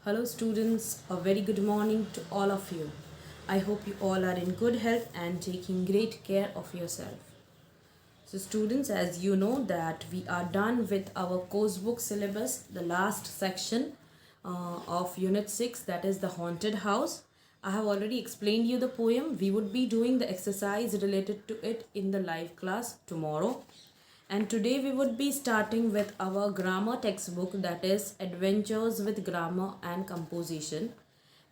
Hello students, a very good morning to all of you. I hope you all are in good health and taking great care of yourself. So students, as you know that we are done with our course book syllabus, the last section of unit 6, that is the haunted house. I have already explained you the poem. We would be doing the exercise related to it in the live class tomorrow. And today we would be starting with our grammar textbook, that is Adventures with Grammar and Composition.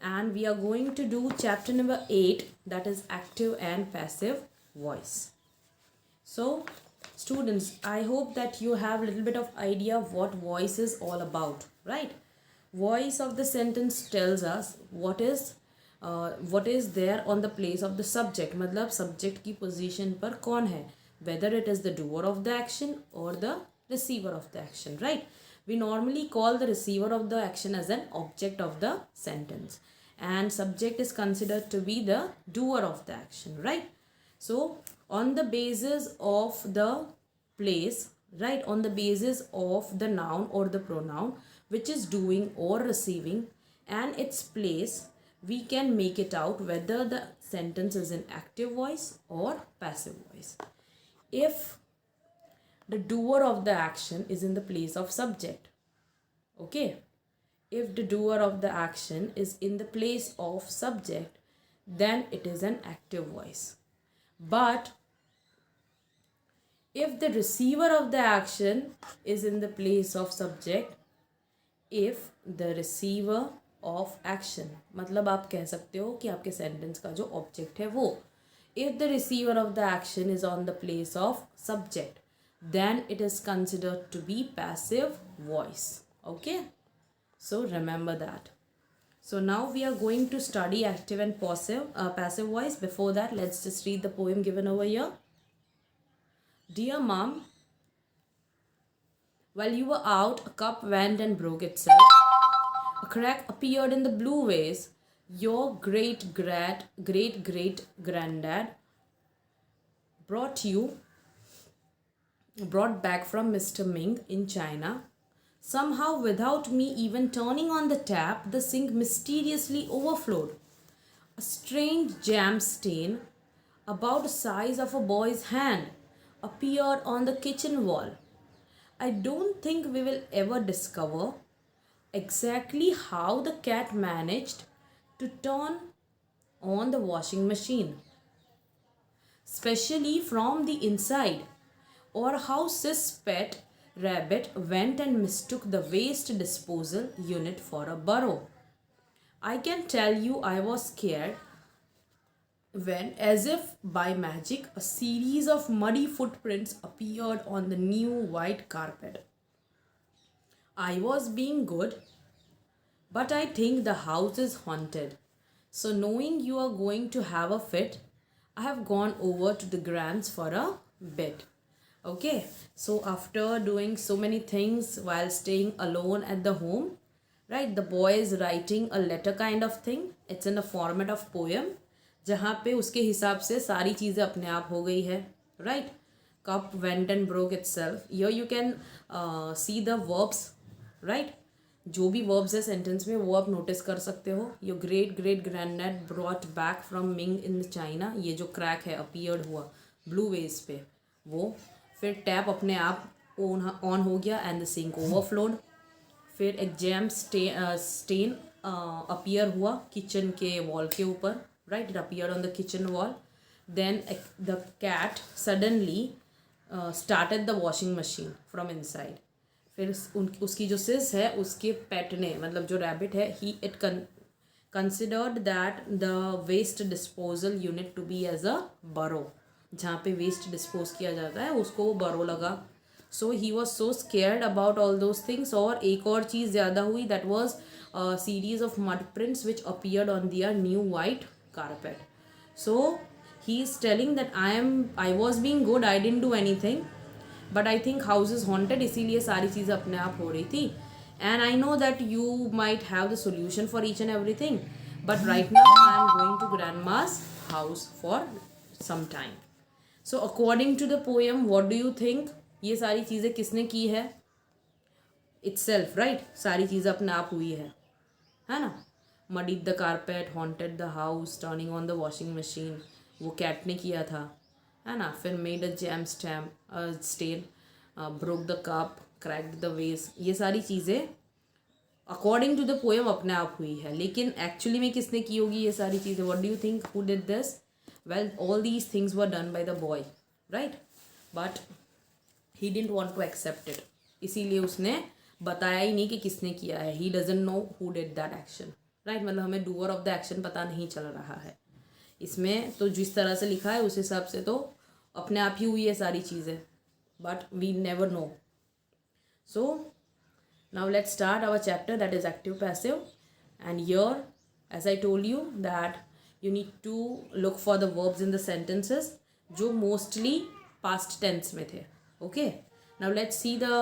And we are going to do chapter number 8, that is Active and Passive Voice. So students, I hope that you have a little bit of idea of what voice is all about, right? Voice of the sentence tells us what is there on the place of the subject. मतलब subject की position पर कौन है, whether it is the doer of the action or the receiver of the action, right? We normally call the receiver of the action as an object of the sentence, and subject is considered to be the doer of the action, right? So on the basis of the place, right, on the basis of the noun or the pronoun which is doing or receiving and its place, we can make it out whether the sentence is in active voice or passive voice. If the doer of the action is in the place of subject, okay, if the doer of the action is in the place of subject, then it is an active voice. But if the receiver of the action is in the place of subject, if the receiver of action, मतलब आप कह सकते हो कि आपके sentence का जो object है वो, if the receiver of the action is on the place of subject, then it is considered to be passive voice. Okay, so remember that. So now we are going to study active and passive voice. Before that, let's just read the poem given over here. Dear Mom, while you were out, a cup went and broke itself. A crack appeared in the blue vase. Your great granddad brought back from Mr. Ming in China. Somehow, without me even turning on the tap, the sink mysteriously overflowed. A strange jam stain, about the size of a boy's hand, appeared on the kitchen wall. I don't think we will ever discover exactly how the cat managed to turn on the washing machine, especially from the inside, or how Sis' pet rabbit went and mistook the waste disposal unit for a burrow. I can tell you I was scared when, as if by magic, a series of muddy footprints appeared on the new white carpet. I was being good, but I think the house is haunted. So, knowing you are going to have a fit, I have gone over to the Grants for a bit. Okay, so after doing so many things while staying alone at the home, right, the boy is writing a letter kind of thing. It's in the format of poem, जहाँ पे उसके हिसाब से सारी चीज़ें अपने आप हो गई है, right? Cup went and broke itself. Here you can see the verbs, right? जो भी verbs है सेंटेंस में वो आप नोटिस कर सकते हो. Your great granddad brought back from Ming in China, ये जो क्रैक है अपीयर्ड हुआ ब्लू वेज पे वो, फिर टैप अपने आप ऑन हो गया एंड द सिंक ओवरफ्लोड, फिर एक जैम स्टेन अपीयर हुआ किचन के वॉल के ऊपर, right, it appear on the kitchen wall. Then the cat suddenly started the washing machine from inside. फिर उसकी जो सिस है उसके पेट ने, मतलब जो रैबिट है, he it considered that the waste disposal unit to be as a burrow, जहाँ पे वेस्ट डिस्पोज किया जाता है उसको वो बरो लगा. So he was so scared about all those things. और एक और चीज़ ज़्यादा हुई, that was series of mud prints which appeared on their new white carpet. So he is telling that I was being good, I didn't do anything, but I think house is haunted, इसीलिए सारी चीज़ें अपने आप हो रही थी. And I know that you might have the solution for each and everything, but right now I am going to grandma's house for some time. So according to the poem, what do you think, ये सारी चीज़ें किसने की है? Itself, right, सारी चीज़ें अपने आप हुई है है ना. muddied the carpet, haunted the house, turning on the washing machine, वो कैट ने किया था, है ना. फिर made a jam stain, broke the cup, cracked the vase. ये सारी चीज़ें अकॉर्डिंग टू द पोएम अपने आप हुई है, लेकिन एक्चुअली में किसने की होगी ये सारी चीज़ें? What do you think, who did this? Well, all these things were done by the boy, right, but he didn't want to accept it. इसीलिए उसने बताया ही नहीं कि किसने किया है. He doesn't know who did that action, right. मतलब हमें डूअर ऑफ द एक्शन पता नहीं चल रहा है इसमें. तो जिस तरह से लिखा है उस हिसाब से तो अपने आप ही हुई है सारी चीज़ें, but we never know. So now let's start our chapter, that is active passive. And here, as I told you, that you need to look for the verbs in the sentences जो mostly past tense में थे. Okay, now let's see the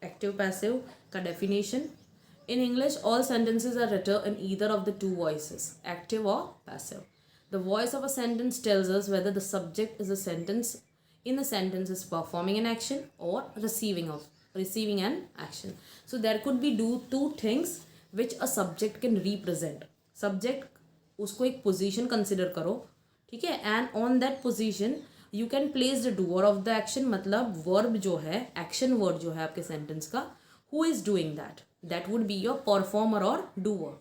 active passive का definition. In English, all sentences are written in either of the two voices, active or passive. The voice of a sentence tells us whether the subject is a sentence in the sentence is performing an action or receiving an action. So there could be two things which a subject can represent. Subject उसको एक position consider करो, ठीक है, and on that position you can place the doer of the action. मतलब verb जो है, action word जो है आपके sentence का, who is doing that? That would be your performer or doer.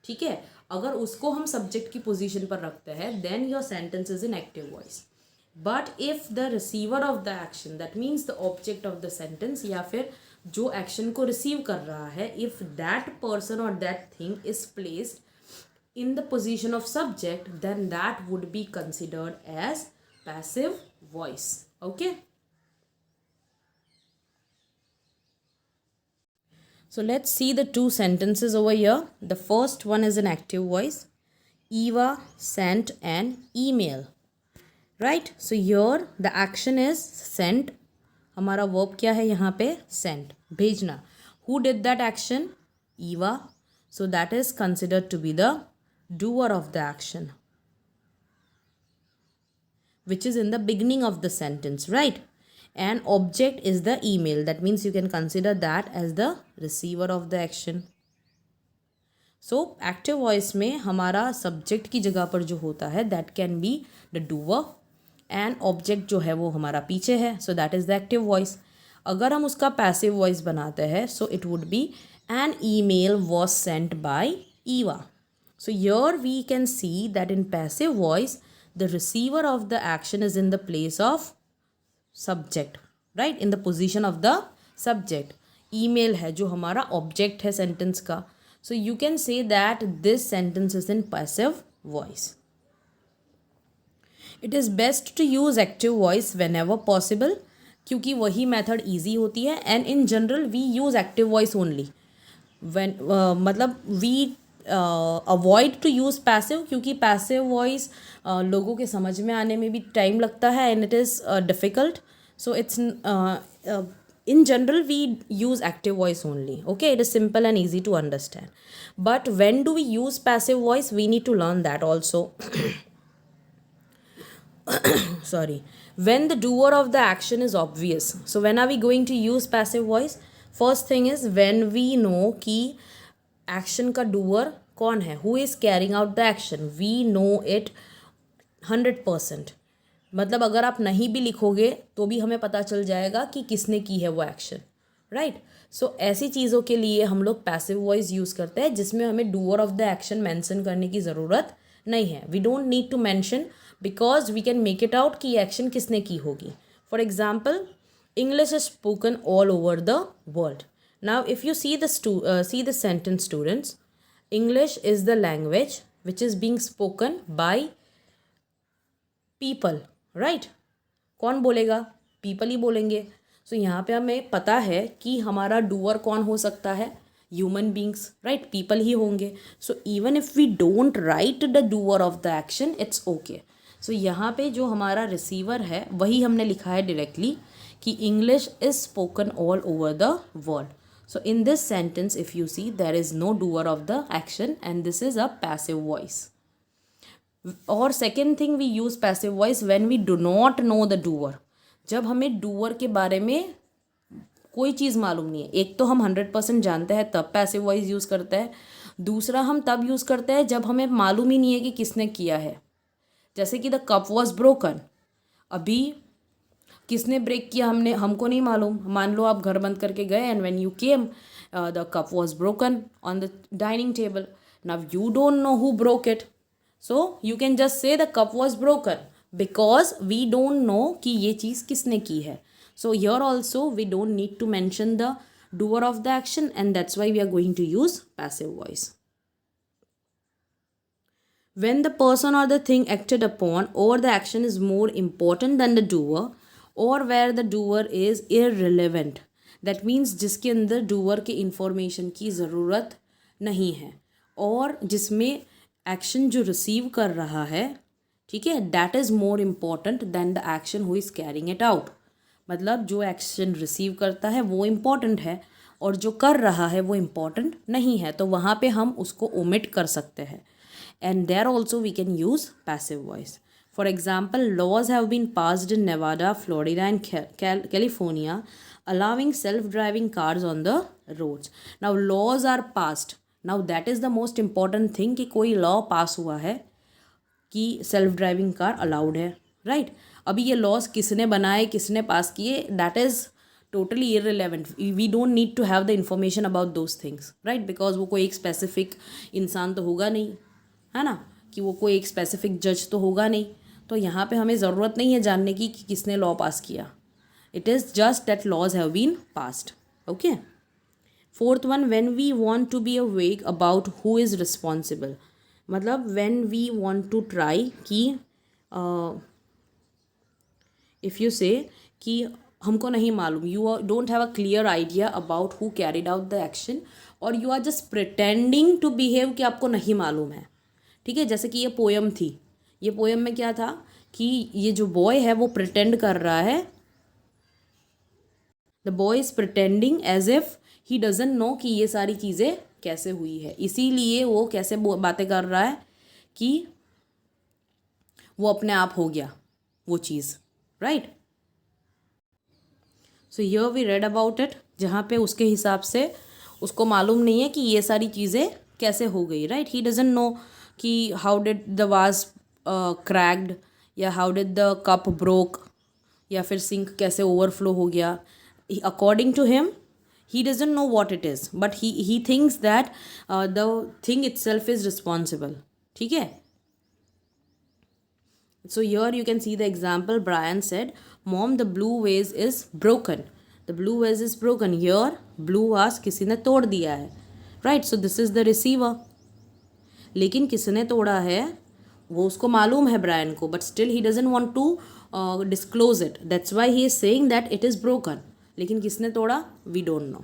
ठीक है, अगर उसको हम subject की position पर रखते हैं then your sentence is in active voice. But if the receiver of the action, that means the object of the sentence, या फिर जो action को receive कर रहा है, if that person or that thing is placed in the position of subject, then that would be considered as passive voice. Okay, so let's see the two sentences over here. The first one is an active voice. Eva sent an email. Right, so your the action is sent. हमारा verb क्या है यहाँ पे? Sent, भेजना. Who did that action? Eva. So that is considered to be the doer of the action which is in the beginning of the sentence, right. And object is the email. That means you can consider that as the receiver of the action. So active voice में हमारा subject की जगह पर जो होता है that can be the doer and object जो है वो हमारा पीछे है. So that is the active voice. अगर हम उसका पैसिव वॉइस बनाते हैं so it would be an email was sent by Eva. So here we can see that in passive voice the receiver of the action is in the place of subject, right, in the position of the subject. Email है जो हमारा object है sentence का. So you can say that this sentence is in passive voice. It is best to use active voice whenever possible, क्योंकि वही method easy होती है. And in general we use active voice only when, मतलब we avoid to use passive, क्योंकि passive voice लोगों के समझ में आने में भी टाइम लगता है and it is difficult. So it's in general we use active voice only. Okay, it is simple and easy to understand. But when do we use passive voice? We need to learn that also. Sorry, when the doer of the action is obvious. So when are we going to use passive voice? First thing is when we know कि action का doer कौन है, who is carrying out the action. We know it 100%. मतलब अगर आप नहीं भी लिखोगे तो भी हमें पता चल जाएगा कि किसने की है वो एक्शन, राइट. सो ऐसी चीज़ों के लिए हम लोग पैसिव वॉइस यूज़ करते हैं जिसमें हमें doer of the action mention करने की ज़रूरत नहीं है. We don't need to mention because we can make it out कि ये एक्शन किसने की होगी. For example, English is spoken all over the world. Now if you see the sentence students, English is the language which is being spoken by people, right. कौन बोलेगा? People ही बोलेंगे. सो यहाँ पे हमें पता है कि हमारा डूअर कौन हो सकता है? ह्यूमन बींग्स, राइट, पीपल ही होंगे. So even if we don't write the doer of the action, it's okay. So यहाँ पे जो हमारा रिसीवर है वही हमने लिखा है डायरेक्टली कि English is spoken all over the world. So in this sentence if you see there is no doer of the action and this is a passive voice. और second thing, we use passive voice when we do not know the doer. जब हमें doer के बारे में कोई चीज़ मालूम नहीं है. एक तो हम 100% जानते हैं तब पैसिव वॉइस यूज़ करते हैं. दूसरा हम तब यूज़ करते हैं जब हमें मालूम ही नहीं है कि किसने किया है, जैसे कि द कप वॉज ब्रोकन। अभी किसने ब्रेक किया हमको नहीं मालूम। मान लो आप घर बंद करके गए and when you came the cup was broken on the dining table. Now you don't know who broke it, so you can just say the cup was broken because we don't know कि ये चीज़ किसने की है। So here also we don't need to mention the doer of the action, and that's why we are going to use passive voice. When the person or the thing acted upon or the action is more important than the doer, or where the doer is irrelevant, that means जिसके अंदर doer के information की ज़रूरत नहीं है और जिसमें action जो receive कर रहा है, ठीक है, that is more important than the action who is carrying it out. मतलब जो एक्शन रिसीव करता है वो इम्पॉर्टेंट है और जो कर रहा है वो इम्पॉर्टेंट नहीं है, तो वहाँ पे हम उसको ओमिट कर सकते हैं। And there also we can use passive voice. For example, laws have been passed in Nevada, Florida and California allowing self driving cars on the roads. Now laws are passed, now that is the most important thing कि कोई law pass हुआ है कि self driving car allowed है, right. अभी ये laws किसने बनाए, किसने पास किए, that is totally irrelevant. We don't need to have the information about those things, right, because वो कोई एक स्पेसिफिक इंसान तो होगा नहीं, है ना, कि वो कोई एक स्पेसिफिक जज तो होगा नहीं। तो यहाँ पे हमें ज़रूरत नहीं है जानने की कि किसने लॉ पास किया। It is just that laws have been passed. Okay, fourth one, when we want to be awake about who is responsible. मतलब when we want to try कि इफ़ यू से कि हमको नहीं मालूम, you don't have a clear idea about who carried out the action और you are just pretending to behave कि आपको नहीं मालूम है, ठीक है। जैसे कि ये पोयम थी, ये पोयम में क्या था कि ये जो बॉय है वो प्रिटेंड कर रहा है, the boy is pretending as if he doesn't know कि ये सारी चीज़ें कैसे हुई है, इसीलिए वो कैसे बातें कर रहा है कि वो अपने आप हो गया वो चीज़, right. So here we read about it, जहाँ पे उसके हिसाब से उसको मालूम नहीं है कि ये सारी चीज़ें कैसे हो गई, राइट। ही डजंट नो कि how did the vase cracked या how did the cup broke या फिर सिंक कैसे ओवरफ्लो हो गया। According to him he doesn't know what it is, but he thinks that the thing itself is responsible, ठीक है। So here you can see the example. Brian said, Mom, the blue vase is broken. The blue vase is broken. Here, blue vase किसी ने तोड़ दिया है, right? So this is the receiver. लेकिन किसने तोड़ा है वो उसको मालूम है ब्रायन को, but still he doesn't want to disclose it. That's why he is saying that it is broken. लेकिन किसने तोड़ा, we don't know.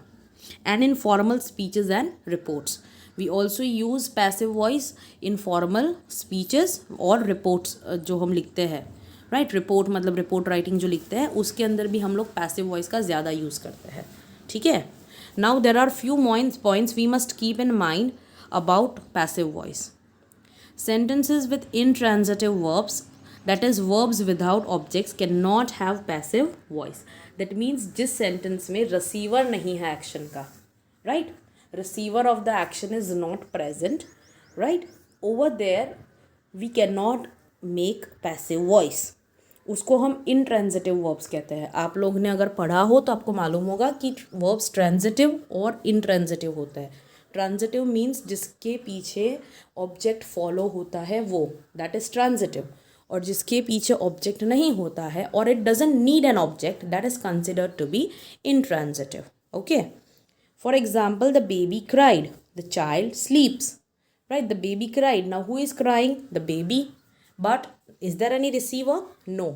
And in formal speeches and reports, we also use passive voice in formal speeches और reports जो हम लिखते हैं, right? report मतलब report writing जो लिखते हैं उसके अंदर भी हम लोग passive voice का ज़्यादा यूज़ करते हैं, ठीक है। Now there are few points we must keep in mind about passive voice. Sentences with intransitive verbs, that is verbs without objects, cannot have passive voice. That means जिस sentence में receiver नहीं है action का, right? receiver of the action is not present, right? over there we cannot make passive voice. उसको हम intransitive verbs कहते हैं। आप लोग ने अगर पढ़ा हो तो आपको मालूम होगा कि verbs transitive और intransitive होता है। ट्रांजिटिव मीन्स जिसके पीछे ऑब्जेक्ट फॉलो होता है वो, दैट इज़ ट्रांजिटिव। और जिसके पीछे ऑब्जेक्ट नहीं होता है और it doesn't need an object, that is considered to be intransitive. Okay, for example, the baby cried, the child sleeps, right. The baby cried, now who is crying, the baby, but is there any receiver? No,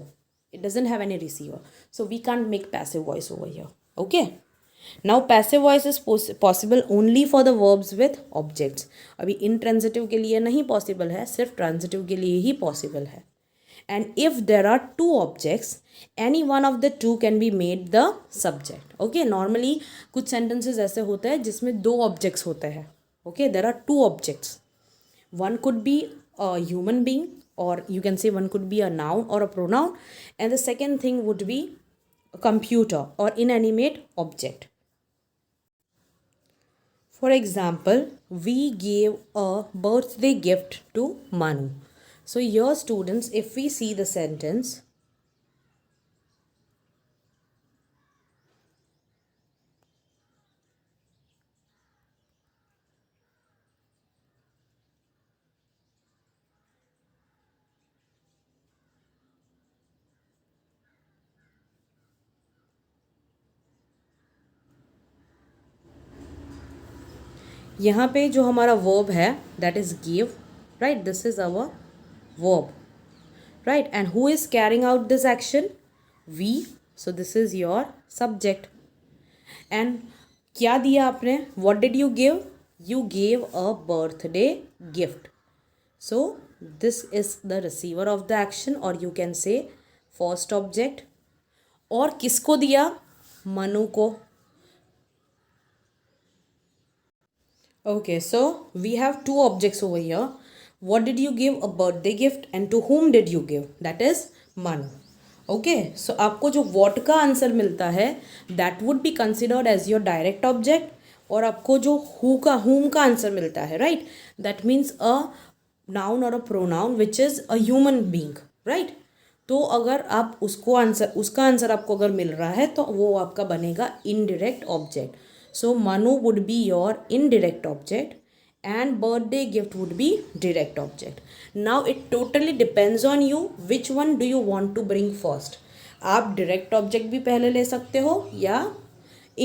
it doesn't have any receiver, so we can't make passive voice over here. Okay, now passive voice is possible only for the verbs with objects. अभी intransitive के लिए नहीं possible है, सिर्फ transitive के लिए ही possible है। and if there are two objects, any one of the two can be made the subject. Okay, normally कुछ sentences ऐसे होते हैं जिसमें दो objects होते हैं। Okay, there are two objects. One could be a human being, or you can say one could be a noun or a pronoun, and the second thing would be a computer or inanimate object. For example, we gave a birthday gift to Manu. So here students, if we see the sentence, यहाँ पे जो हमारा verb है that is give, right? This is our verb, right? And who is carrying out this action? We. So this is your subject. And क्या दिया आपने? What did you give? You gave a birthday gift. So this is the receiver of the action, or you can say first object. और किसको दिया? मनु को. Okay, so we have two objects over here. What did you give? A birthday gift. And to whom did you give? That is Manu. Okay, so आपको जो what का answer मिलता है that would be considered as your direct object. और आपको जो whom का answer मिलता है, right? That means a noun or a pronoun which is a human being, right? तो अगर आप उसका आंसर आपको अगर मिल रहा है तो वो आपका बनेगा indirect object. So Manu would be your indirect object and birthday gift would be direct object. Now it totally depends on you which one do you want to bring first. आप direct object भी पहले ले सकते हो या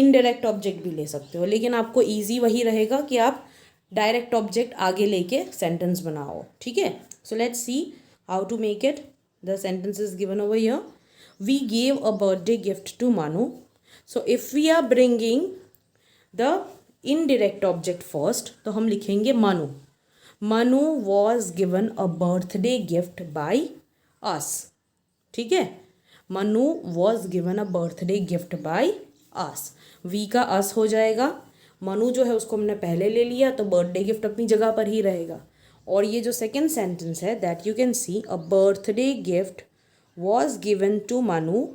indirect object भी ले सकते हो, लेकिन आपको easy वही रहेगा कि आप direct object आगे लेके sentence बनाओ. ठीक है? So let's see how to make it. The sentence is given over here. We gave a birthday gift to Manu. So if we are bringing the indirect object first, तो हम लिखेंगे Manu. Manu was given a birthday gift by us. ठीक है? Manu was given a birthday gift by us. We का us हो जाएगा. Manu जो है उसको हमने पहले ले लिया तो birthday gift अपनी जगह पर ही रहेगा. और ये जो second sentence है that you can see, a birthday gift was given to Manu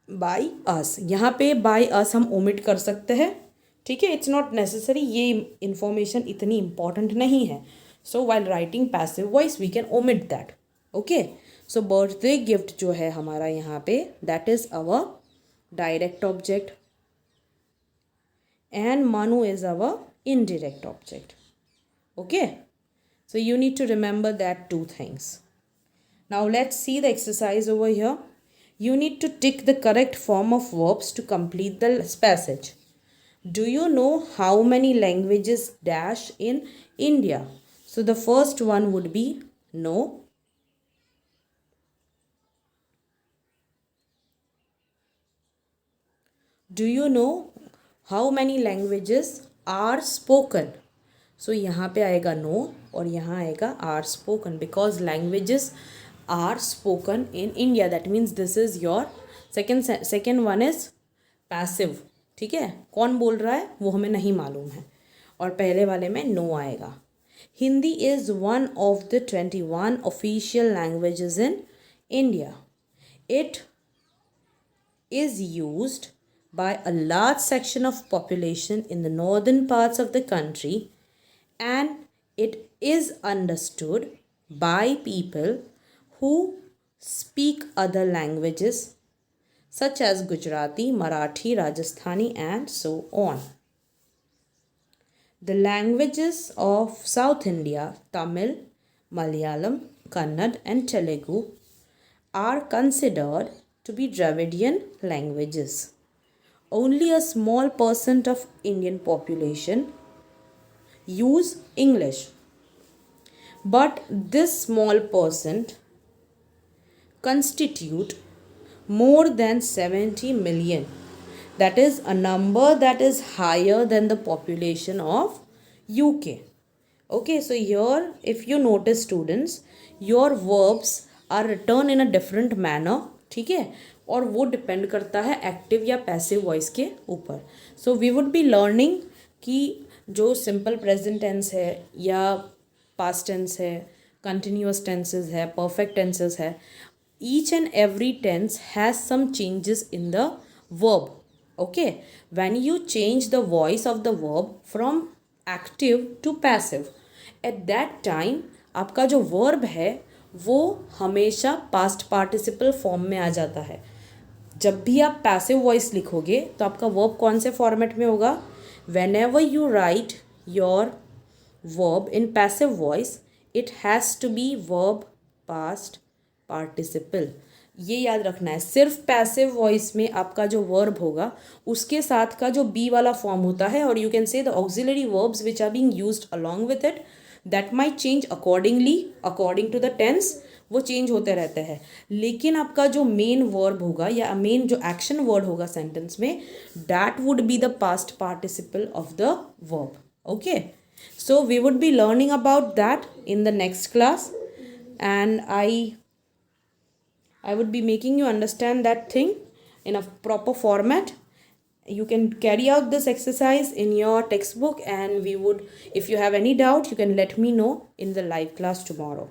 by us. यहाँ पे बाई अस हम ओमिट कर सकते हैं. ठीक है, इट्स नॉट नेसेसरी, ये इंफॉर्मेशन इतनी इंपॉर्टेंट नहीं है. So while writing passive voice we can omit that. Okay, so birthday gift जो है हमारा यहाँ पे that is our direct object and Manu is our indirect object. Okay, so you need to remember that two things. Now let's see the exercise over here. You need to tick the correct form of verbs to complete the passage. Do you know how many languages dash in India? So the first one would be no. Do you know how many languages are spoken? So यहाँ पे आएगा no और यहाँ आएगा are spoken because languages are spoken in India. That means this is your second one is passive. ठीक है, कौन बोल रहा है वो हमें नहीं मालूम है. और पहले वाले में no आएगा. Hindi is one of the 21 official languages in India. It is used by a large section of population in the northern parts of the country, and it is understood by people who speak other languages such as Gujarati, Marathi, Rajasthani and so on. The languages of South India, Tamil, Malayalam, Kannada and Telugu are considered to be Dravidian languages. Only a small percent of Indian population use English, but this small percent constitute more than 70 million. That is a number that is higher than the population of UK. Okay, so here if you notice students, your verbs are written in a different manner. ठीक है, और वो depend करता है active या passive voice के ऊपर. So we would be learning कि जो सिंपल प्रेजेंट टेंस है या पास्ट टेंस है, कंटिन्यूअस टेंसेस है, परफेक्ट टेंसेस है, each and every tense has some changes in the verb. Okay, when you change the voice of the verb from active to passive, at that time आपका जो verb है वो हमेशा past participle form में आ जाता है. जब भी आप पैसिव वॉइस लिखोगे तो आपका वर्ब कौन से फॉर्मेट में होगा? Whenever you write your verb in passive voice it has to be verb past participle. ये याद रखना है. सिर्फ पैसिव वॉइस में आपका जो वर्ब होगा उसके साथ का जो बी वाला फॉर्म होता है, और you can say the auxiliary verbs which are being used along with it, that might change accordingly according to the tense. वो चेंज होते रहते हैं. लेकिन आपका जो मेन वर्ब होगा या मेन जो एक्शन वर्ड होगा सेंटेंस में, that would be the past participle of the verb. Okay, so we would be learning about that in the next class, and I would be making you understand that thing in a proper format. You can carry out this exercise in your textbook, and if you have any doubt, you can let me know in the live class tomorrow.